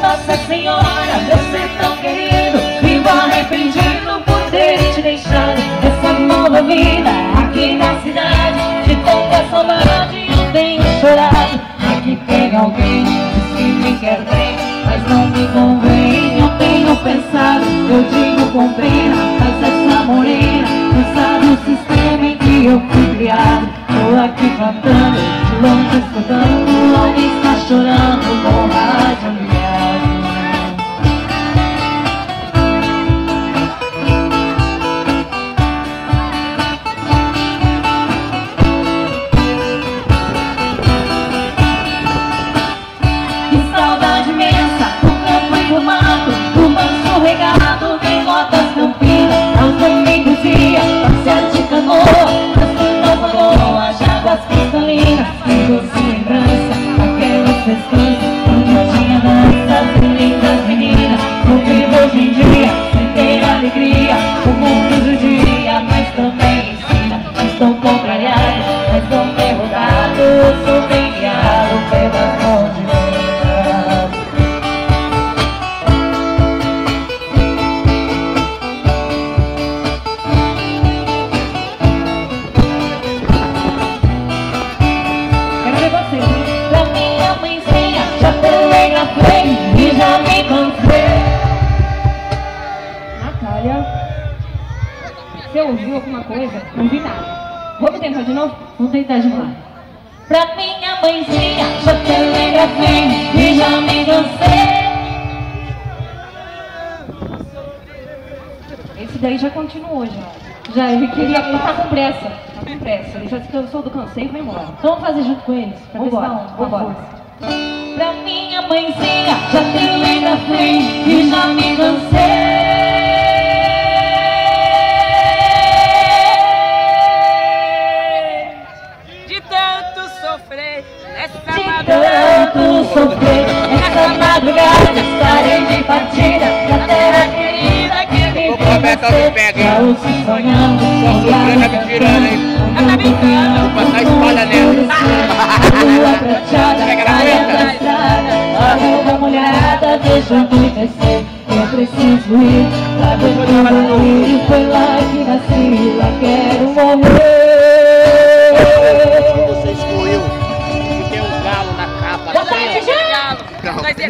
Nossa Senhora, Deus é tão querido. Vivo arrependido por ter te deixado essa nova vida aqui na cidade. De tanta saudade eu tenho chorado. Aqui tem alguém que me quer bem, mas não me convém. Eu tenho pensado, eu digo com pena, mas essa morena não sabe o sistema em que eu fui criado. Tô aqui cantando, de longe escutando, alguém está chorando com o rádio ligado. Que saudade imensa, do campo e do mato, do manso regado, tem lotas campinas, aos domingos ia passear de canoa, nas lindas lagoas, águas cristalinas, que doce lembrança, aquelas festas, onde tinha danças e lindas meninas. No vivo hoje em dia, sem ter alegria, o mundo judia, mas também ensina. Estou contrariado, mas estou derrotado, sou bem guiado pelas mãos de Deus. Pra minha mãezinha, já pelei na frente e já me cansei. Natália, você ouviu alguma coisa? Não vi nada. Vamos tentar de novo? Vamos tentar de novo. Pra minha mãezinha, já pelei na frente e já me cansei. Esse daí já continuou já. Já, ele queria. Ele tá com pressa. Tá com pressa. Ele já se cansou do canseio e foi embora. Então vamos fazer junto com eles? Pra ver se dá um. Vambora. Pra minha mãezinha, já pelei na frente e já me cansei. De tanto sofrer nessa De madrugada, tanto sofrer nessa madrugada, estarei de partida na terra querida que me fez nascer. Já ouço sonhando, Sofrendo, tá me tirando, hein? Ela tá brincando. Vou passar a espada nela. a lua prateada, praia da estrada, a roupa molhada, deixa anoitecer. Eu preciso ir pra ver tudo ali. Foi lá que nasci, lá quero morrer. Você excluiu que tem um galo na capa. Boa tarde, Galo. Não. Nós ia